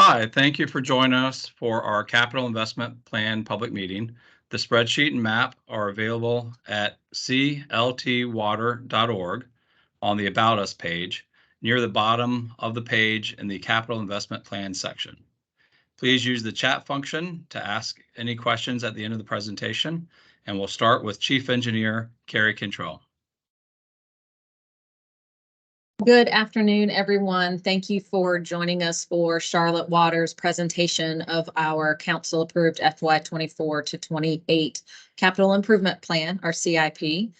Hi, thank you for joining us for our Capital Investment Plan public meeting. The spreadsheet and map are available at cltwater.org on the About Us page, near the bottom of the page in the Capital Investment Plan section. Please use the chat function to ask any questions at the end of the presentation, and we'll start with Chief Engineer Carrie Cantrell. Good afternoon, everyone. Thank you for joining us for Charlotte Water's presentation of our council-approved FY24-28 Capital Improvement Plan, our CIP.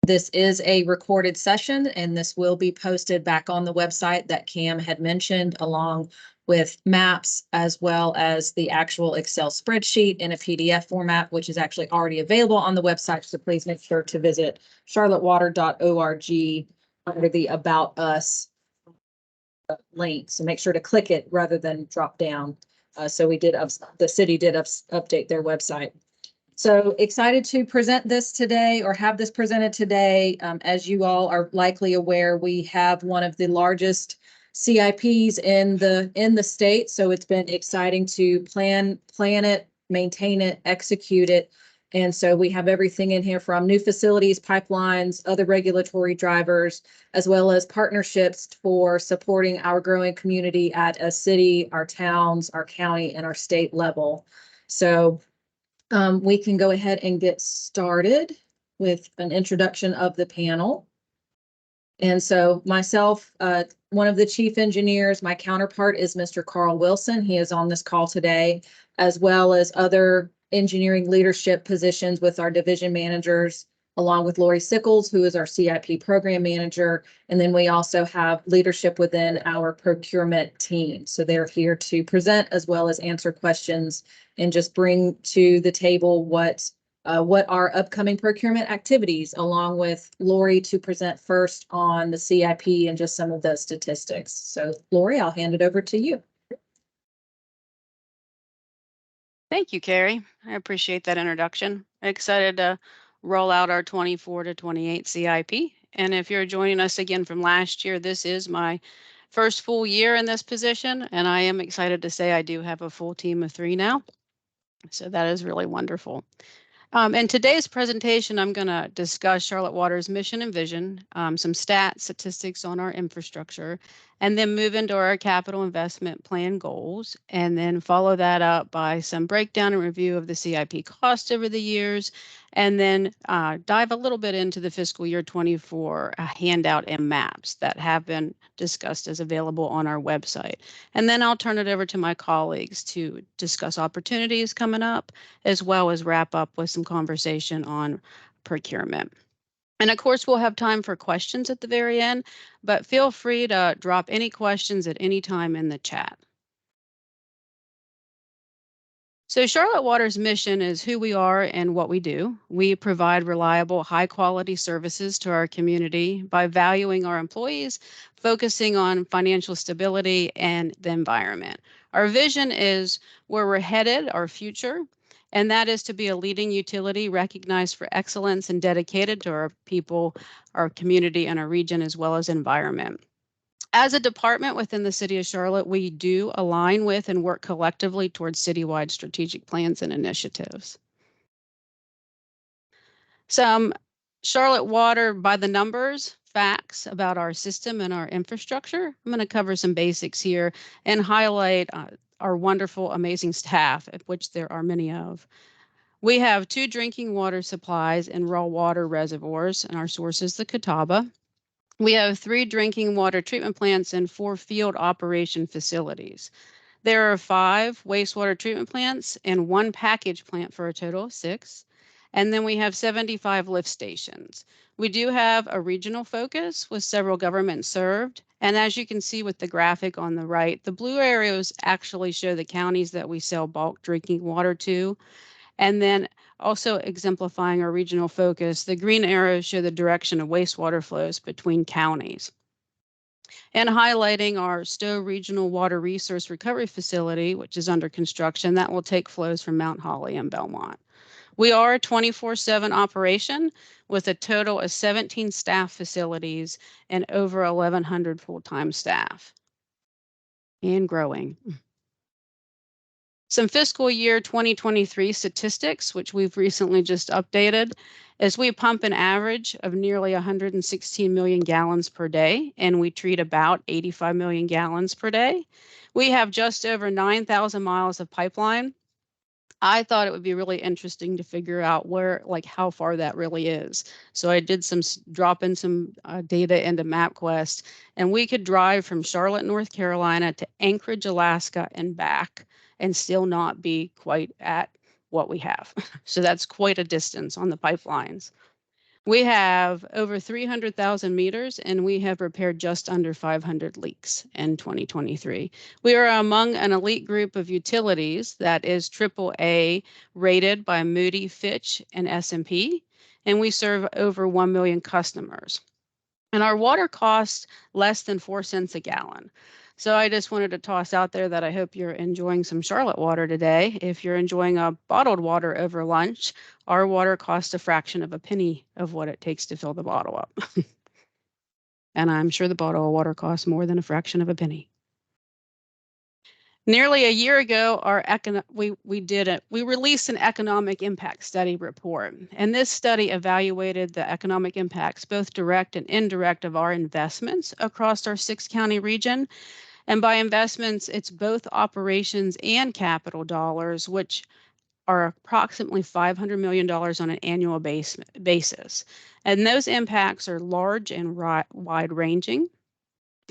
This is a recorded session, and this will be posted back on the website that Cam had mentioned, along with maps, as well as the actual Excel spreadsheet in a PDF format, which is actually already available on the website. So please make sure to visit charlottewater.org under the About Us link. So make sure to click it rather than drop down. The city did update their website. So excited to present this today, or have this presented today. As you all are likely aware, we have one of the largest CIPs in the state. So it's been exciting to plan it, maintain it, execute it. And so we have everything in here from new facilities, pipelines, other regulatory drivers, as well as partnerships for supporting our growing community at a city, our towns, our county, and our state level. So we can go ahead and get started with an introduction of the panel. And so myself, one of the chief engineers, my counterpart is Mr. Carl Wilson. He is on this call today, as well as other engineering leadership positions with our division managers, along with Lori Sickles, who is our CIP program manager. And then we also have leadership within our procurement team. So they're here to present as well as answer questions and just bring to the table what are upcoming procurement activities, along with Lori to present first on the CIP and just some of the statistics. So Lori, I'll hand it over to you. Thank you, Carrie. I appreciate that introduction. I'm excited to roll out our 24-28 CIP. And if you're joining us again from last year, this is my first full year in this position. And I am excited to say I do have a full team of 3 now. So that is really wonderful. In today's presentation, I'm going to discuss Charlotte Water's mission and vision, some statistics on our infrastructure, and then move into our capital investment plan goals, and then follow that up by some breakdown and review of the CIP cost over the years, and then dive a little bit into the fiscal year 24 handout and maps that have been discussed as available on our website. And then I'll turn it over to my colleagues to discuss opportunities coming up, as well as wrap up with some conversation on procurement. And of course, we'll have time for questions at the very end, but feel free to drop any questions at any time in the chat. So Charlotte Water's mission is who we are and what we do. We provide reliable, high-quality services to our community by valuing our employees, focusing on financial stability and the environment. Our vision is where we're headed, our future, and that is to be a leading utility recognized for excellence and dedicated to our people, our community, and our region, as well as environment. As a department within the City of Charlotte, we do align with and work collectively towards citywide strategic plans and initiatives. Some Charlotte Water by the numbers, facts about our system and our infrastructure. I'm going to cover some basics here and highlight our wonderful, amazing staff, of which there are many of. We have 2 drinking water supplies and raw water reservoirs, and our source is the Catawba. We have 3 drinking water treatment plants and 4 field operation facilities. There are 5 wastewater treatment plants and 1 package plant for a total of 6. And then we have 75 lift stations. We do have a regional focus with several governments served. And as you can see with the graphic on the right, the blue areas actually show the counties that we sell bulk drinking water to. And then also exemplifying our regional focus, the green arrows show the direction of wastewater flows between counties. And highlighting our Stowe Regional Water Resource Recovery Facility, which is under construction, that will take flows from Mount Holly and Belmont. We are a 24/7 operation with a total of 17 staff facilities and over 1,100 full-time staff. and growing. Some fiscal year 2023 statistics, which we've recently just updated, is we pump an average of nearly 116 million gallons per day, and we treat about 85 million gallons per day. We have just over 9,000 miles of pipeline. I thought it would be really interesting to figure out where, like, how far that really is. So I did drop in some data into MapQuest, and we could drive from Charlotte, North Carolina to Anchorage, Alaska and back and still not be quite at what we have. So that's quite a distance on the pipelines. We have over 300,000 meters, and we have repaired just under 500 leaks in 2023. We are among an elite group of utilities that is AAA rated by Moody, Fitch, and S&P, and we serve over 1 million customers. And our water costs less than 4 cents a gallon. So I just wanted to toss out there that I hope you're enjoying some Charlotte water today. If you're enjoying a bottled water over lunch, our water costs a fraction of a penny of what it takes to fill the bottle up. And I'm sure the bottle of water costs more than a fraction of a penny. Nearly a year ago, we released an economic impact study report, and this study evaluated the economic impacts, both direct and indirect, of our investments across our 6-county region. And by investments, it's both operations and capital dollars, which are approximately $500 million on an annual basis. And those impacts are large and wide-ranging.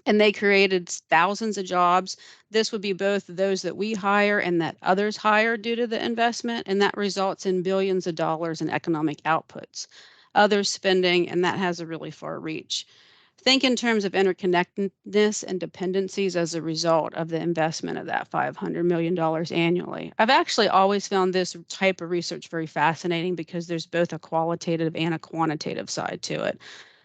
And they created thousands of jobs. This would be both those that we hire and that others hire due to the investment, and that results in billions of dollars in economic outputs. Others spending, and that has a really far reach. Think in terms of interconnectedness and dependencies as a result of the investment of that $500 million annually. I've actually always found this type of research very fascinating because there's both a qualitative and a quantitative side to it.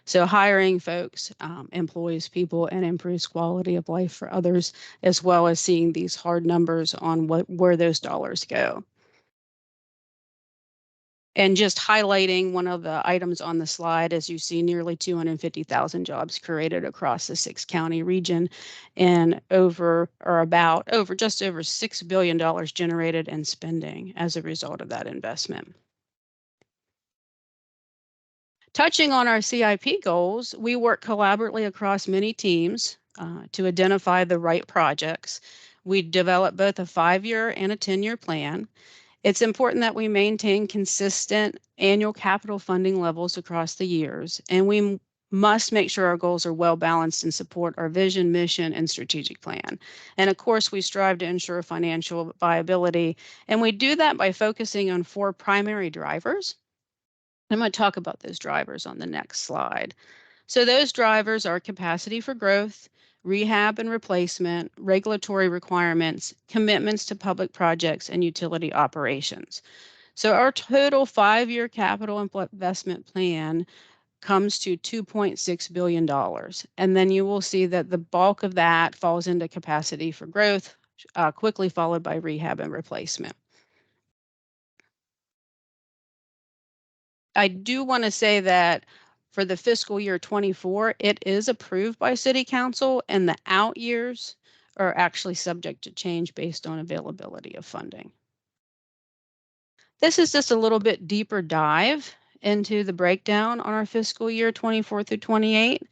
So hiring folks employs people and improves quality of life for others, as well as seeing these hard numbers on where those dollars go. And just highlighting one of the items on the slide, as you see, nearly 250,000 jobs created across the 6-county region, and just over $6 billion generated in spending as a result of that investment. Touching on our CIP goals, we work collaboratively across many teams to identify the right projects. We develop both a 5-year and a 10-year plan. It's important that we maintain consistent annual capital funding levels across the years, and we must make sure our goals are well balanced and support our vision, mission, and strategic plan. And of course, we strive to ensure financial viability, and we do that by focusing on 4 primary drivers. I'm going to talk about those drivers on the next slide. So those drivers are capacity for growth, rehab and replacement, regulatory requirements, commitments to public projects, and utility operations. So our total 5-year capital investment plan comes to $2.6 billion. And then you will see that the bulk of that falls into capacity for growth, quickly followed by rehab and replacement. I do want to say that for the fiscal year 24, it is approved by City Council, and the out years are actually subject to change based on availability of funding. This is just a little bit deeper dive into the breakdown on our fiscal year 24 through 28.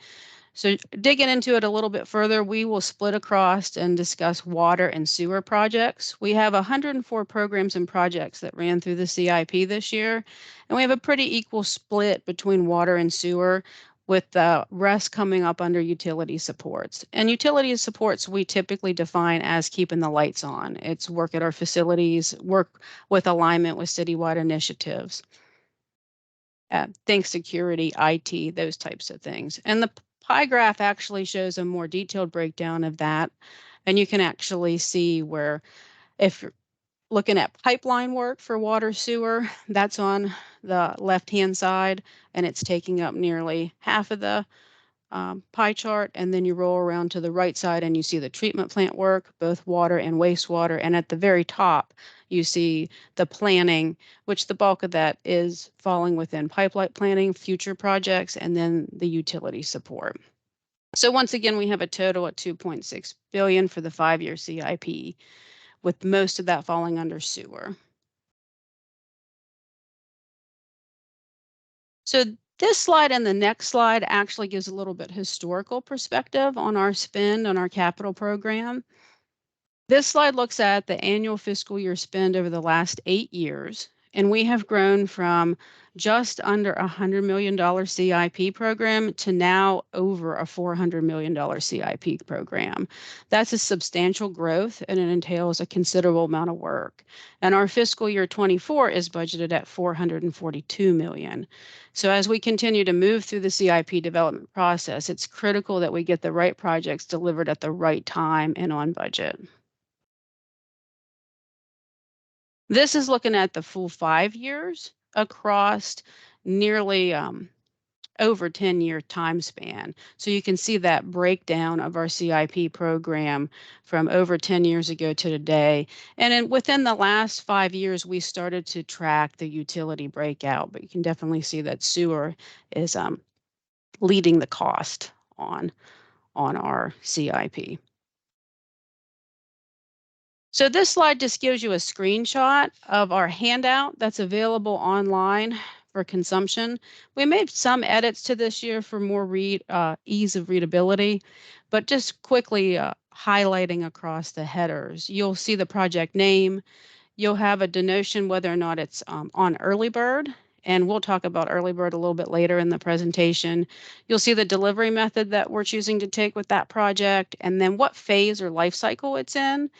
So digging into it a little bit further, we will split across and discuss water and sewer projects. We have 104 programs and projects that ran through the CIP this year, and we have a pretty equal split between water and sewer, with the rest coming up under utility supports. And utility supports we typically define as keeping the lights on. It's work at our facilities, work with alignment with citywide initiatives, think security, IT, those types of things. And the pie graph actually shows a more detailed breakdown of that. And you can actually see where, if you're looking at pipeline work for water sewer, that's on the left-hand side, and it's taking up nearly half of the pie chart. And then you roll around to the right side and you see the treatment plant work, both water and wastewater. And at the very top, you see the planning, which the bulk of that is falling within pipeline planning, future projects, and then the utility support. So once again, we have a total at 2.6 billion for the 5-year CIP, with most of that falling under sewer. So this slide and the next slide actually gives a little bit historical perspective on our spend on our capital program. This slide looks at the annual fiscal year spend over the last 8 years, and we have grown from just under $100 million CIP program to now over a $400 million CIP program. That's a substantial growth, and it entails a considerable amount of work. And our fiscal year 24 is budgeted at $442 million. So as we continue to move through the CIP development process, it's critical that we get the right projects delivered at the right time and on budget. This is looking at the full 5 years across nearly over 10-year time span. So you can see that breakdown of our CIP program from over 10 years ago to today. And then within the last 5 years, we started to track the utility breakout, but you can definitely see that sewer is leading the cost on our CIP. So this slide just gives you a screenshot of our handout that's available online for consumption. We made some edits to this year for more ease of readability, but just quickly highlighting across the headers. You'll see the project name. You'll have a denotation whether or not it's on early bird, and we'll talk about early bird a little bit later in the presentation. You'll see the delivery method that we're choosing to take with that project, and then what phase or life cycle it's in.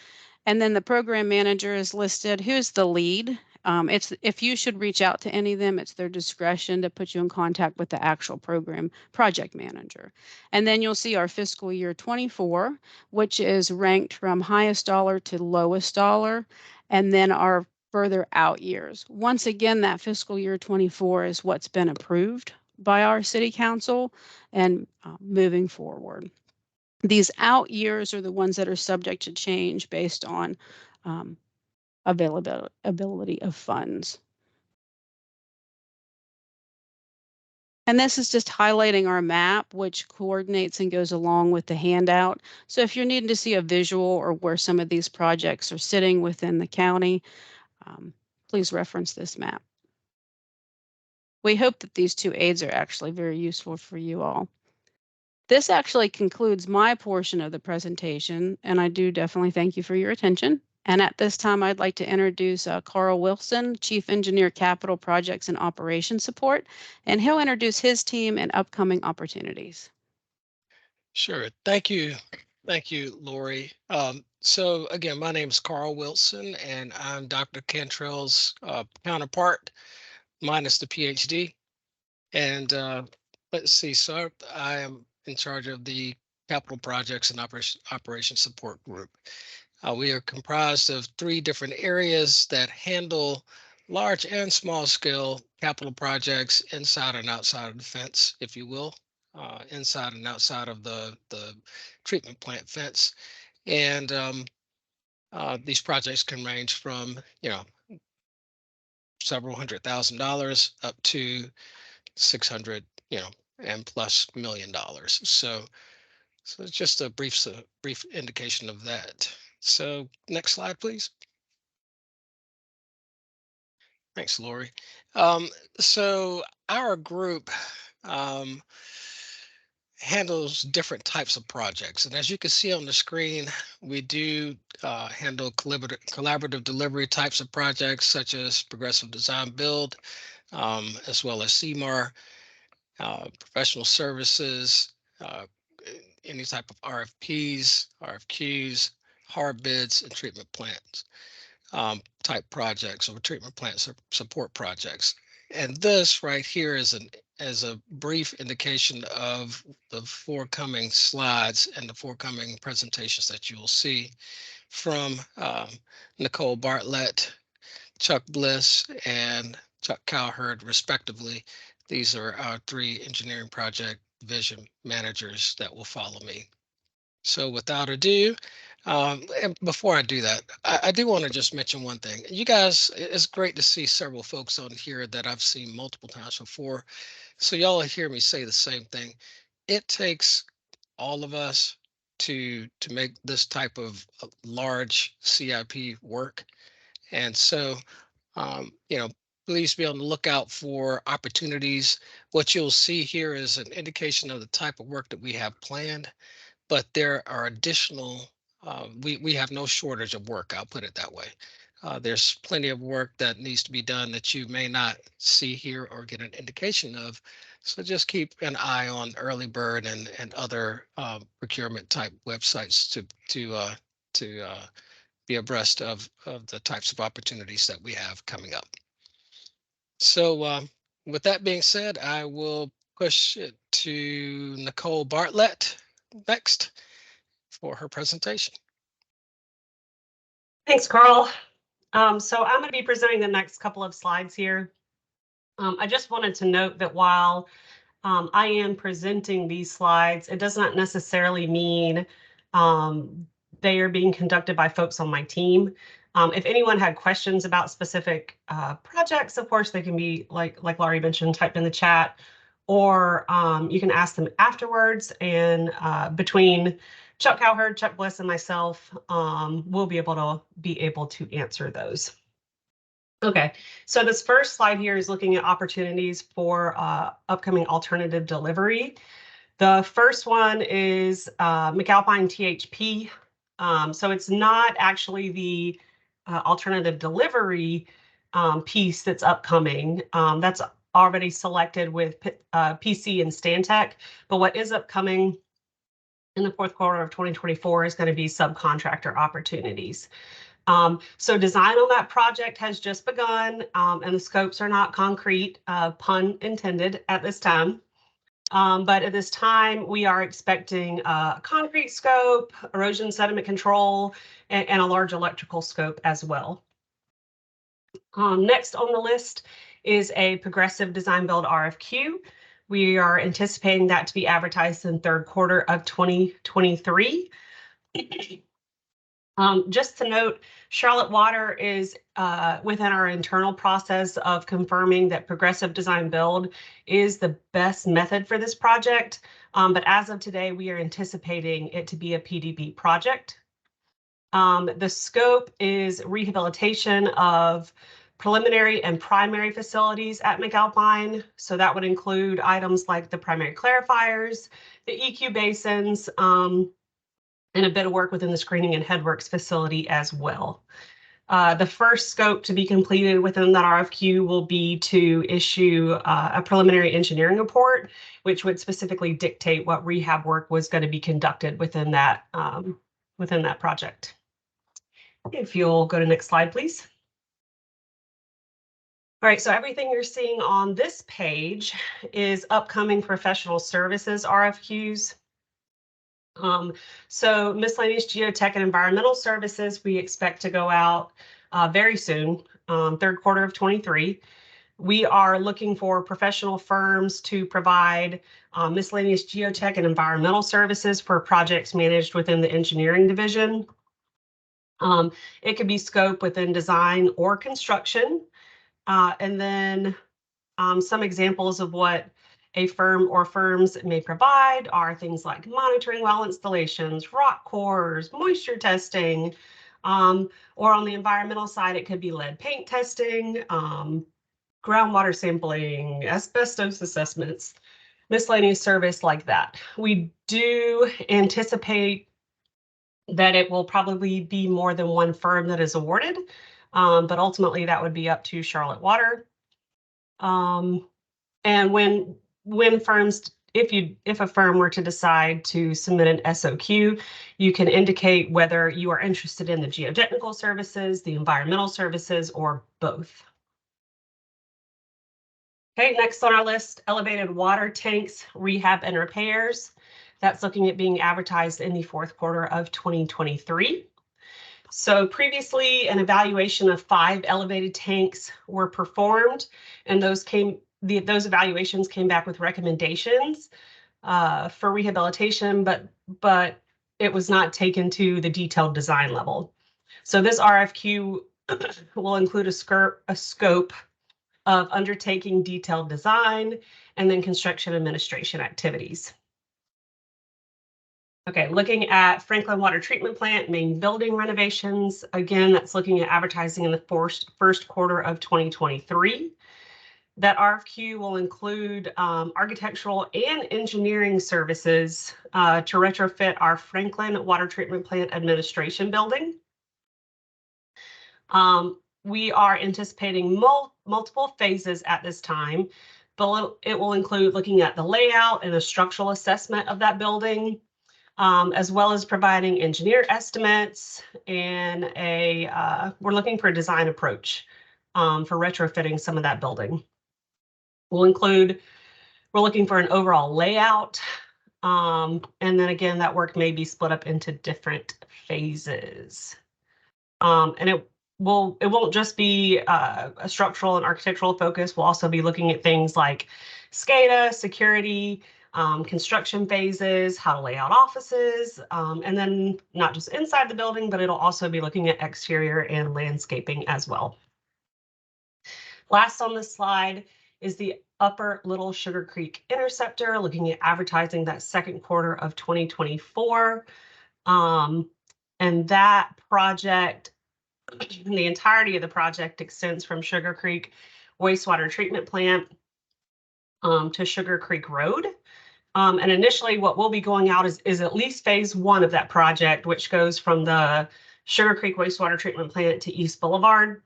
And then the program manager is listed. Who's the lead? It's if you should reach out to any of them, it's their discretion to put you in contact with the actual program project manager. And then you'll see our fiscal year 24, which is ranked from highest dollar to lowest dollar, and then our further out years. Once again, that fiscal year 24 is what's been approved by our city council and moving forward. These out years are the ones that are subject to change based on availability of funds. And this is just highlighting our map, which coordinates and goes along with the handout. So if you're needing to see a visual or where some of these projects are sitting within the county, please reference this map. We hope that these two aids are actually very useful for you all. This actually concludes my portion of the presentation, and I do definitely thank you for your attention. And at this time, I'd like to introduce Carl Wilson, Chief Engineer, Capital Projects and Operations Support, and he'll introduce his team and upcoming opportunities. Sure. Thank you. Thank you, Lori. So again, my name is Carl Wilson, and I'm Dr. Cantrell's counterpart, minus the PhD. And let's see, so I am in charge of the Capital Projects and Operation Support Group. We are comprised of 3 different areas that handle large and small scale capital projects inside and outside of the fence, if you will, inside and outside of the treatment plant fence. And these projects can range from, several $100,000 up to 600, and plus $1 million. So it's just a brief indication of that. So next slide, please. Thanks, Lori. So our group handles different types of projects. And as you can see on the screen, we do handle collaborative delivery types of projects, such as progressive design build, as well as CMAR, professional services, any type of RFPs, RFQs, hard bids, and treatment plants type projects, or treatment plant support projects. And this right here is a brief indication of the forthcoming slides and the forthcoming presentations that you will see from Nicole Bartlett, Chuck Bliss, and Chuck Cowherd, respectively. These are our 3 engineering project division managers that will follow me. So without ado, and before I do that, I do want to just mention one thing. You guys, it's great to see several folks on here that I've seen multiple times before. So y'all hear me say the same thing. It takes all of us to make this type of large CIP work. And so, please be on the lookout for opportunities. What you'll see here is an indication of the type of work that we have planned, but there are additional, we have no shortage of work, I'll put it that way. There's plenty of work that needs to be done that you may not see here or get an indication of. So just keep an eye on Early Bird and other procurement type websites to be abreast of the types of opportunities that we have coming up. So with that being said, I will push it to Nicole Bartlett next for her presentation. Thanks, Carl. So I'm going to be presenting the next couple of slides here. I just wanted to note that while I am presenting these slides, it does not necessarily mean they are being conducted by folks on my team. If anyone had questions about specific projects, of course, they can be, like Laurie mentioned, typed in the chat, or you can ask them afterwards. And between Chuck Cowherd, Chuck Bliss, and myself, we'll be able to answer those. Okay, so this first slide here is looking at opportunities for upcoming alternative delivery. The first one is McAlpine THP. So it's not actually the alternative delivery piece that's upcoming. That's already selected with PC and Stantec. But what is upcoming in the fourth quarter of 2024 is going to be subcontractor opportunities. So design on that project has just begun, and the scopes are not concrete, pun intended, at this time. But at this time, we are expecting a concrete scope, erosion sediment control, and a large electrical scope as well. Next on the list is a progressive design build RFQ. We are anticipating that to be advertised in third quarter of 2023. Just to note, Charlotte Water is within our internal process of confirming that progressive design build is the best method for this project. But as of today, we are anticipating it to be a PDB project. The scope is rehabilitation of preliminary and primary facilities at McAlpine. So that would include items like the primary clarifiers, the EQ basins, and a bit of work within the screening and headworks facility as well. The first scope to be completed within that RFQ will be to issue a preliminary engineering report, which would specifically dictate what rehab work was going to be conducted within that project. If you'll go to next slide, please. All right, so everything you're seeing on this page is upcoming professional services RFQs. So miscellaneous geotech and environmental services, we expect to go out very soon, third quarter of 23. We are looking for professional firms to provide miscellaneous geotech and environmental services for projects managed within the engineering division. It could be scope within design or construction. And then some examples of what a firm or firms may provide are things like monitoring well installations, rock cores, moisture testing, or on the environmental side, it could be lead paint testing, groundwater sampling, asbestos assessments, miscellaneous service like that. We do anticipate that it will probably be more than one firm that is awarded, but ultimately that would be up to Charlotte Water. And when firms, if a firm were to decide to submit an SOQ, you can indicate whether you are interested in the geotechnical services, the environmental services, or both. Okay, next on our list, elevated water tanks, rehab and repairs. That's looking at being advertised in the fourth quarter of 2023. So previously, an evaluation of 5 elevated tanks were performed, and those evaluations came back with recommendations for rehabilitation, but it was not taken to the detailed design level. So this RFQ will include a scope of undertaking detailed design and then construction administration activities. Okay, looking at Franklin Water Treatment Plant main building renovations. Again, that's looking at advertising in the first quarter of 2023. That RFQ will include architectural and engineering services to retrofit our Franklin Water Treatment Plant Administration building. We are anticipating multiple phases at this time, but it will include looking at the layout and a structural assessment of that building, as well as providing engineer estimates and we're looking for a design approach for retrofitting some of that building. We're looking for an overall layout. And then again, that work may be split up into different phases. And it won't just be a structural and architectural focus. We'll also be looking at things like SCADA, security, construction phases, how to lay out offices, and then not just inside the building, but it'll also be looking at exterior and landscaping as well. Last on this slide is the Upper Little Sugar Creek Interceptor, looking at advertising that second quarter of 2024. And that project, the entirety of the project extends from Sugar Creek Wastewater Treatment Plant to Sugar Creek Road. And initially what will be going out is at least phase one of that project, which goes from the Sugar Creek Wastewater Treatment Plant to East Boulevard.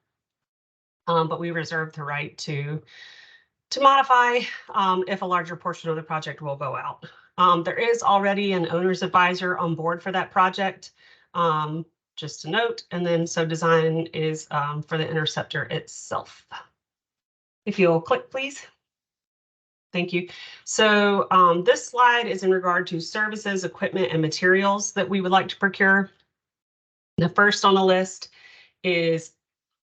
But we reserve the right to modify if a larger portion of the project will go out. There is already an owner's advisor on board for that project, just to note. And then so design is for the interceptor itself. If you'll click, please. Thank you. So this slide is in regard to services, equipment, and materials that we would like to procure. The first on the list is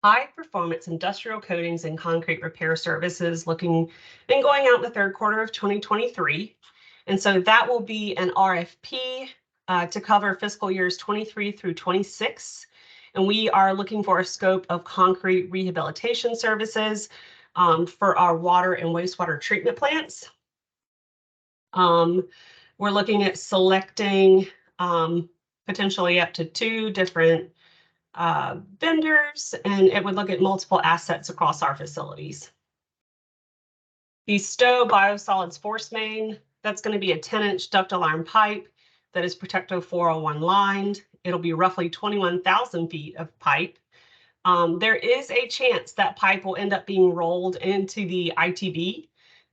high performance industrial coatings and concrete repair services going out in the third quarter of 2023. And so that will be an RFP to cover fiscal years 23 through 26. And we are looking for a scope of concrete rehabilitation services for our water and wastewater treatment plants. We're looking at selecting potentially up to 2 different vendors, and it would look at multiple assets across our facilities. The Stowe Biosolids Force Main, that's going to be a 10-inch ductile iron pipe that is Protecto 401 lined. It'll be roughly 21,000 feet of pipe. There is a chance that pipe will end up being rolled into the ITB.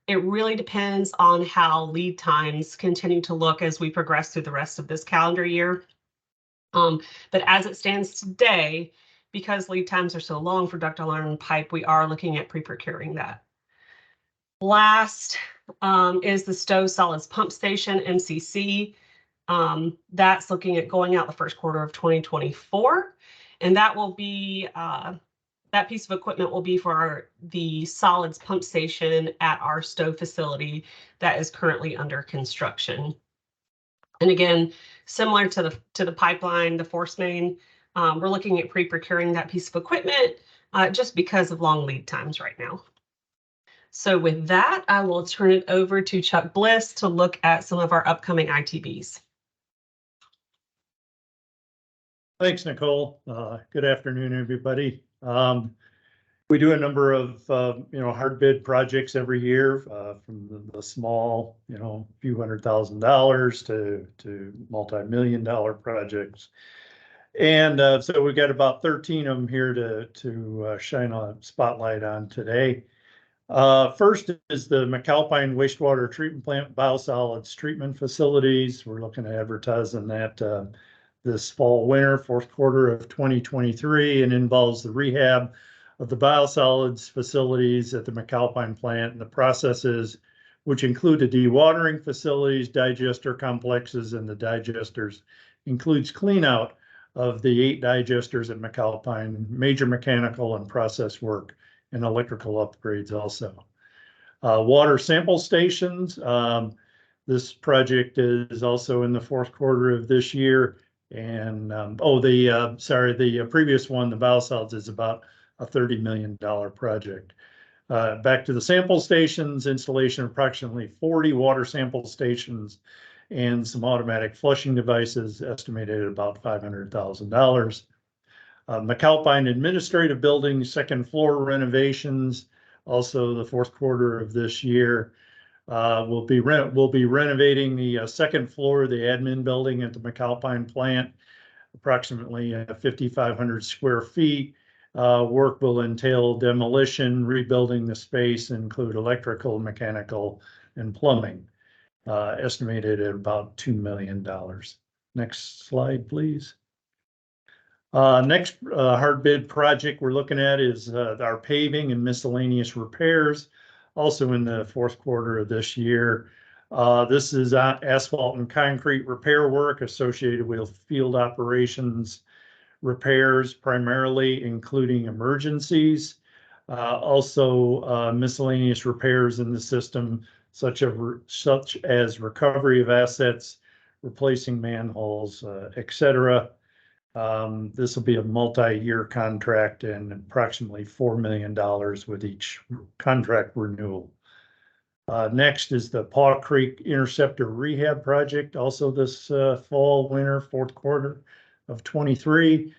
It really depends on how lead times continue to look as we progress through the rest of this calendar year. But as it stands today, because lead times are so long for ductile iron pipe, we are looking at pre-procuring that. Last is the Stowe Solids Pump Station, MCC. That's looking at going out the first quarter of 2024. And that will be, that piece of equipment will be for the solids pump station at our Stowe facility that is currently under construction. And again, similar to the pipeline, the force main, we're looking at pre-procuring that piece of equipment just because of long lead times right now. So with that, I will turn it over to Chuck Bliss to look at some of our upcoming ITBs. Thanks, Nicole. Good afternoon, everybody. We do a number of hard bid projects every year, from the small, few $100,000 to multi-million-dollar projects. And so we've got about 13 of them here to shine a spotlight on today. First is the McAlpine Wastewater Treatment Plant Biosolids Treatment Facilities. We're looking at advertising that this fall winter, fourth quarter of 2023, and involves the rehab of the biosolids facilities at the McAlpine plant and the processes, which include the dewatering facilities, digester complexes, and the digesters. Includes clean out of the 8 digesters at McAlpine, major mechanical and process work, and electrical upgrades also. Water sample stations. This project is also in the fourth quarter of this year. And the previous one, the biosolids, is about a $30 million project. Back to the sample stations, installation of approximately 40 water sample stations and some automatic flushing devices estimated at about $500,000. McAlpine Administrative Building, second floor renovations, also the fourth quarter of this year. We'll be renovating the second floor of the admin building at the McAlpine plant, approximately 5,500 square feet. Work will entail demolition, rebuilding the space, include electrical, mechanical, and plumbing, estimated at about $2 million. Next slide, please. Next hard bid project we're looking at is our paving and miscellaneous repairs, also in the fourth quarter of this year. This is asphalt and concrete repair work associated with field operations repairs, primarily including emergencies. Also miscellaneous repairs in the system, such as recovery of assets, replacing manholes, etc. This will be a multi-year contract and approximately $4 million with each contract renewal. Next is the Paw Creek Interceptor Rehab Project, also this fall, winter, fourth quarter of 23.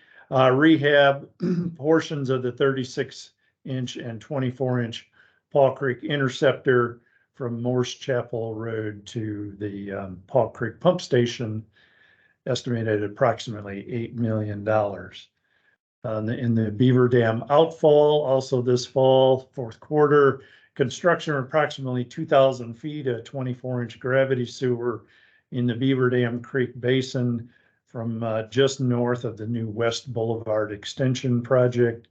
Rehab portions of the 36-inch and 24-inch Paw Creek Interceptor from Morse Chapel Road to the Paw Creek Pump Station, estimated at approximately $8 million. In the Beaver Dam outfall, also this fall, fourth quarter, construction of approximately 2,000 feet of 24-inch gravity sewer in the Beaver Dam Creek Basin from just north of the new West Boulevard Extension Project,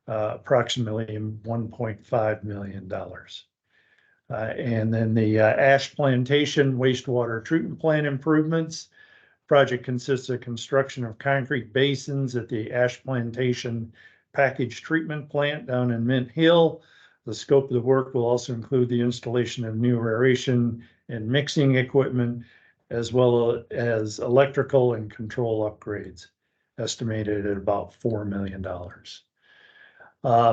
approximately $1.5 million. And then the Ash Plantation Wastewater Treatment Plant improvements. Project consists of construction of concrete basins at the Ash Plantation Package Treatment Plant down in Mint Hill. The scope of the work will also include the installation of new aeration and mixing equipment, as well as electrical and control upgrades, estimated at about $4 million.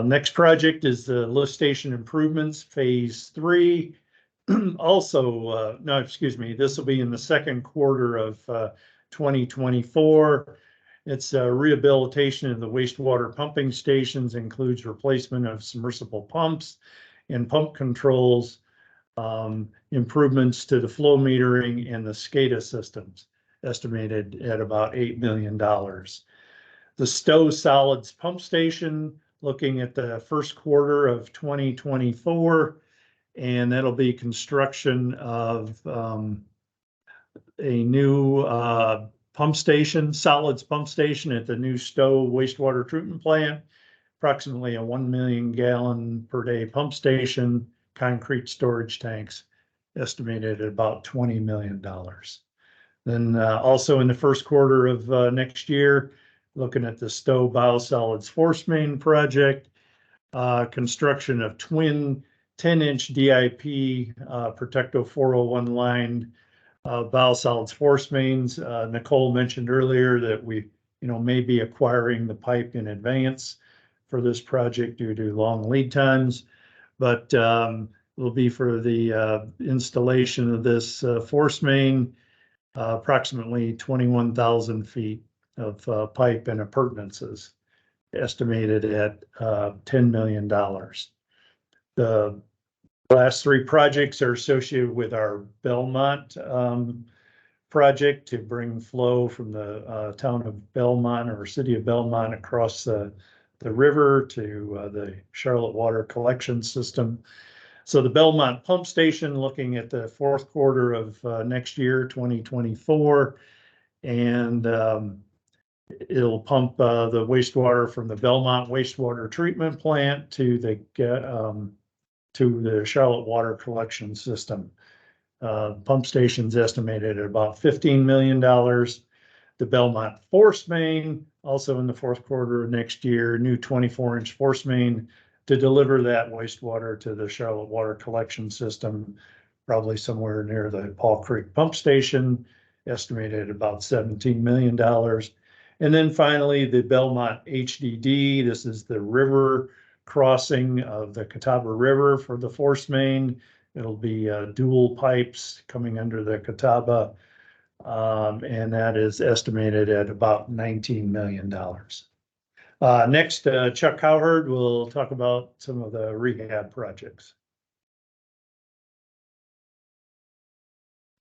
Next project is the lift station improvements, phase 3. Also, no, excuse me, this will be in the second quarter of 2024. It's rehabilitation of the wastewater pumping stations, includes replacement of submersible pumps and pump controls, improvements to the flow metering and the SCADA systems, estimated at about $8 million. The Stowe Solids Pump Station, looking at the first quarter of 2024, and that'll be construction of a new pump station, solids pump station at the new Stowe wastewater treatment plant, approximately a 1 million gallon per day pump station, concrete storage tanks, estimated at about $20 million. Then also in the first quarter of next year, looking at the Stowe Biosolids Force Main project, construction of twin 10-inch DIP Protecto 401 line biosolids force mains. Nicole mentioned earlier that we, may be acquiring the pipe in advance for this project due to long lead times, but will be for the installation of this force main, approximately 21,000 feet of pipe and appurtenances, estimated at $10 million. The last 3 projects are associated with our Belmont project to bring flow from the town of Belmont or city of Belmont across the river to the Charlotte Water Collection System. So the Belmont Pump Station, looking at the fourth quarter of next year, 2024, and it'll pump the wastewater from the Belmont Wastewater Treatment Plant to the Charlotte Water Collection System. Pump station's estimated at about $15 million. The Belmont Force Main, also in the fourth quarter of next year, new 24-inch force main to deliver that wastewater to the Charlotte Water Collection System, probably somewhere near the Paw Creek Pump Station, estimated at about $17 million. And then finally, the Belmont HDD, this is the river crossing of the Catawba River for the force main, It'll be dual pipes coming under the Catawba, and that is estimated at about $19 million. Next, Chuck Cowherd will talk about some of the rehab projects.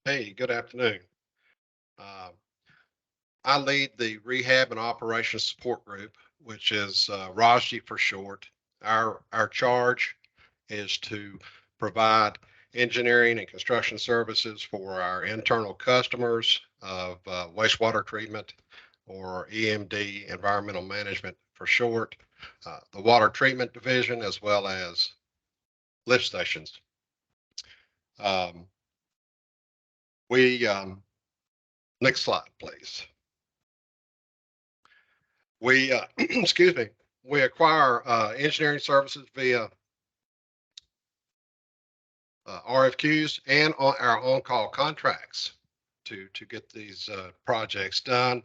Hey, good afternoon. I lead the Rehab and Operations Support Group, which is ROSG for short. Our charge is to provide engineering and construction services for our internal customers of wastewater treatment, or EMD, environmental management for short, the water treatment division, as well as lift stations. Next slide, please. We, excuse me, we acquire engineering services via RFQs and our on-call contracts to get these projects done,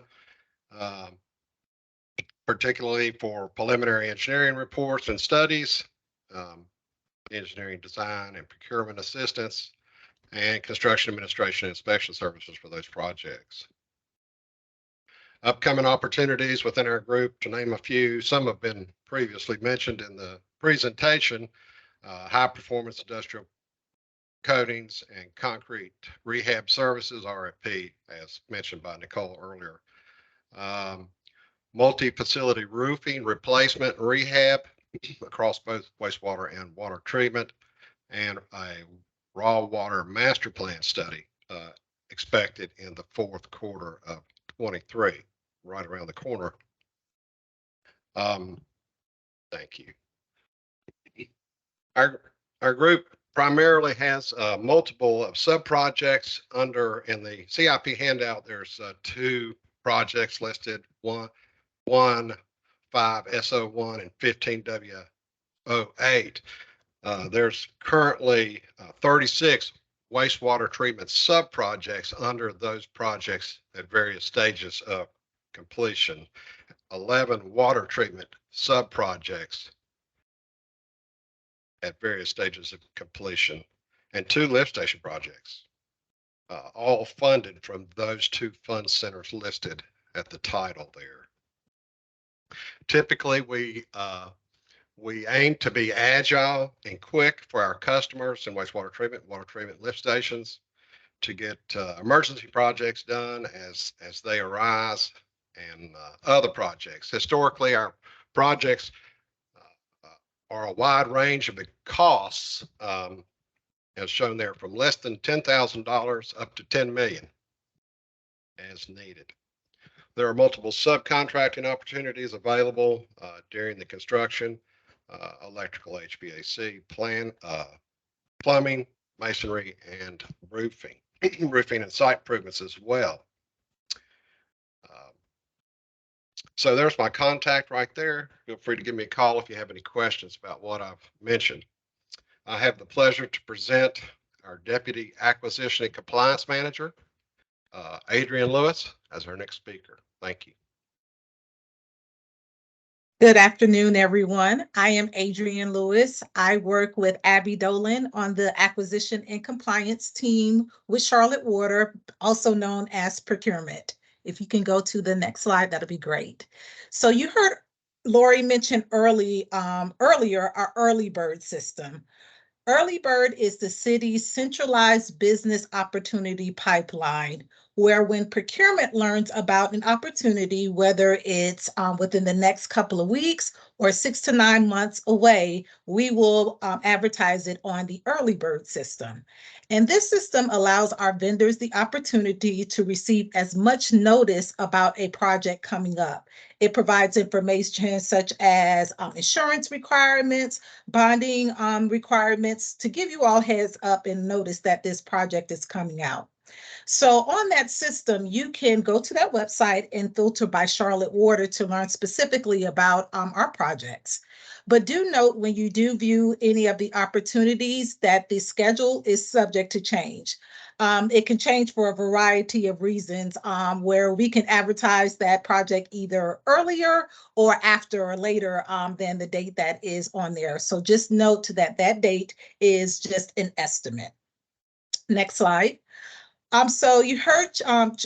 particularly for preliminary engineering reports and studies, engineering design and procurement assistance, and construction administration and inspection services for those projects. Upcoming opportunities within our group, to name a few, some have been previously mentioned in the presentation: high performance industrial coatings and concrete rehab services, RFP, as mentioned by Nicole earlier. Multi-facility roofing replacement and rehab across both wastewater and water treatment, and a raw water master plan study expected in the fourth quarter of 23, right around the corner. Thank you. Our group primarily has multiple of sub-projects under, in the CIP handout, there's 2 projects listed, 15SO1 and 15W08. There's currently 36 wastewater treatment sub-projects under those projects at various stages of completion, 11 water treatment sub-projects at various stages of completion, and 2 lift station projects, all funded from those 2 fund centers listed at the title there. Typically, we aim to be agile and quick for our customers in wastewater treatment, water treatment lift stations, to get emergency projects done as they arise, and other projects. Historically, our projects are a wide range of the costs, as shown there, from less than $10,000 up to $10 million as needed. There are multiple subcontracting opportunities available during the construction: electrical, HVAC, plumbing, masonry, and roofing, roofing and site improvements as well. So there's my contact right there. Feel free to give me a call if you have any questions about what I've mentioned. I have the pleasure to present our Deputy Acquisition and Compliance Manager, Adrienne Lewis, as our next speaker. Thank you. Good afternoon, everyone. I am Adrienne Lewis. I work with Abby Dolan on the Acquisition and Compliance team with Charlotte Water, also known as Procurement. If you can go to the next slide, that'll be great. So you heard Lori mention earlier our Early Bird system. Early Bird is the city's centralized business opportunity pipeline, where when procurement learns about an opportunity, whether it's within the next couple of weeks or 6 to 9 months away, we will advertise it on the Early Bird system. And this system allows our vendors the opportunity to receive as much notice about a project coming up. It provides information such as insurance requirements, bonding requirements, to give you all heads up and notice that this project is coming out. So on that system, you can go to that website and filter by Charlotte Water to learn specifically about our projects. But do note when you do view any of the opportunities that the schedule is subject to change. It can change for a variety of reasons where we can advertise that project either earlier or after or later than the date that is on there. So just note that that date is just an estimate. Next slide. So you heard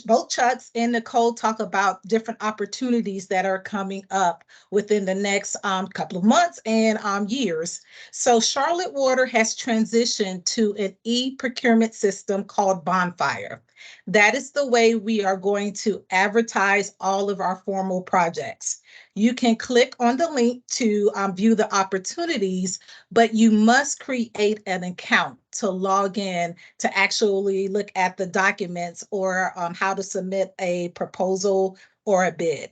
both Chucks and Nicole talk about different opportunities that are coming up within the next couple of months and years. So Charlotte Water has transitioned to an e-procurement system called Bonfire. That is the way we are going to advertise all of our formal projects. You can click on the link to view the opportunities, but you must create an account to log in to actually look at the documents or how to submit a proposal or a bid.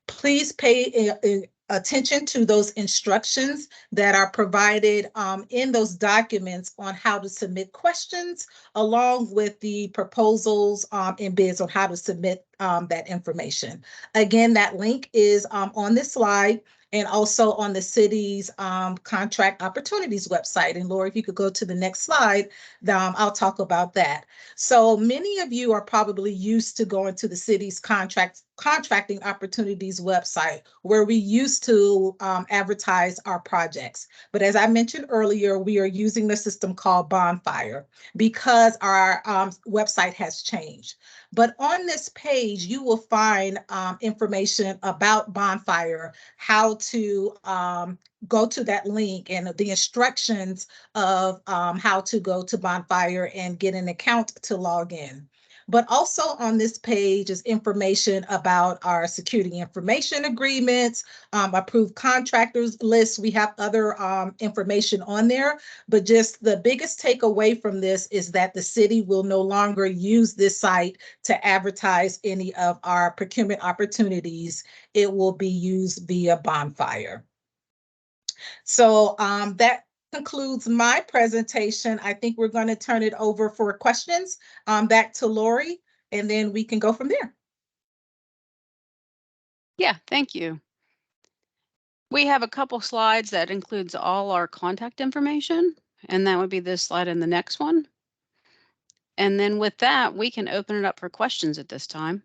Please pay attention to those instructions that are provided in those documents on how to submit questions, along with the proposals and bids on how to submit that information. Again, that link is on this slide and also on the city's contract opportunities website. And Laura, if you could go to the next slide, I'll talk about that. So many of you are probably used to going to the city's contracting opportunities website, where we used to advertise our projects. But as I mentioned earlier, we are using the system called Bonfire because our website has changed. But on this page, you will find information about Bonfire, how to go to that link and the instructions of how to go to Bonfire and get an account to log in. But also on this page is information about our security information agreements, approved contractors list. We have other information on there, but just the biggest takeaway from this is that the city will no longer use this site to advertise any of our procurement opportunities. It will be used via Bonfire. So that concludes my presentation. I think we're going to turn it over for questions back to Lori, and then we can go from there. Yeah, thank you. We have a couple slides that includes all our contact information, and that would be this slide and the next one. And then with that, we can open it up for questions at this time.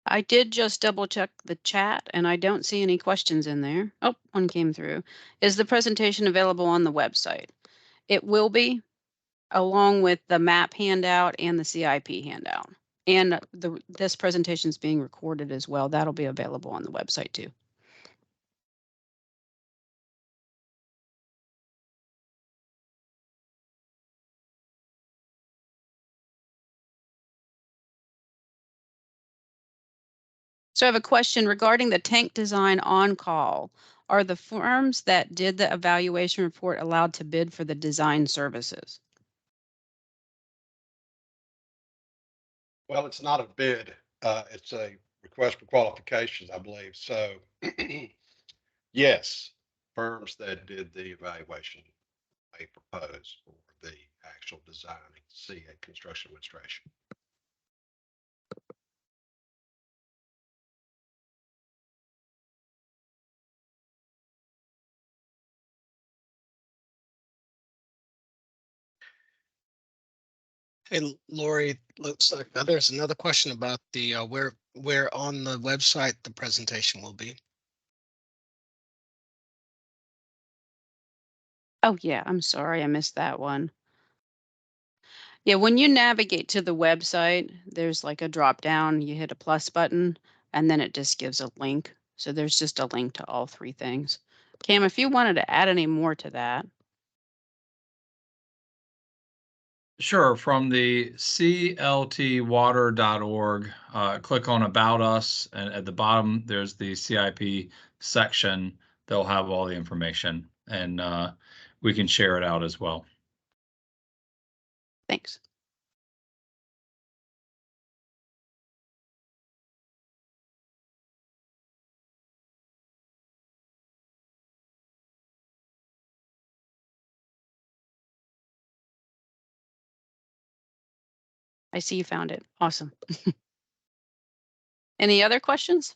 I did just double check the chat and I don't see any questions in there. Oh, one came through. Is the presentation available on the website? It will be, along with the map handout and the CIP handout. And this presentation is being recorded as well. That'll be available on the website too. So I have a question regarding the tank design on call. Are the firms that did the evaluation report allowed to bid for the design services? Well, it's not a bid. It's a request for qualifications, I believe. So yes, firms that did the evaluation may propose for the actual design and see a construction administration. Hey, Lori, looks like there's another question about the where on the website the presentation will be. Oh yeah, I'm sorry, I missed that one. Yeah, when you navigate to the website, there's like a drop down, you hit a plus button, and then it just gives a link. So there's just a link to all three things. Cam, if you wanted to add any more to that. Sure, from the cltwater.org, click on About Us, and at the bottom, there's the CIP section. They'll have all the information, and we can share it out as well. Thanks. I see you found it. Awesome. Any other questions?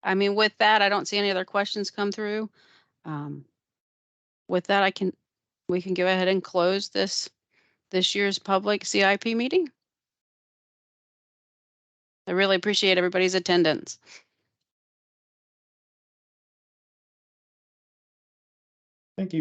I mean, with that, I don't see any other questions come through. With that, we can go ahead and close this year's public CIP meeting. I really appreciate everybody's attendance. Thank you.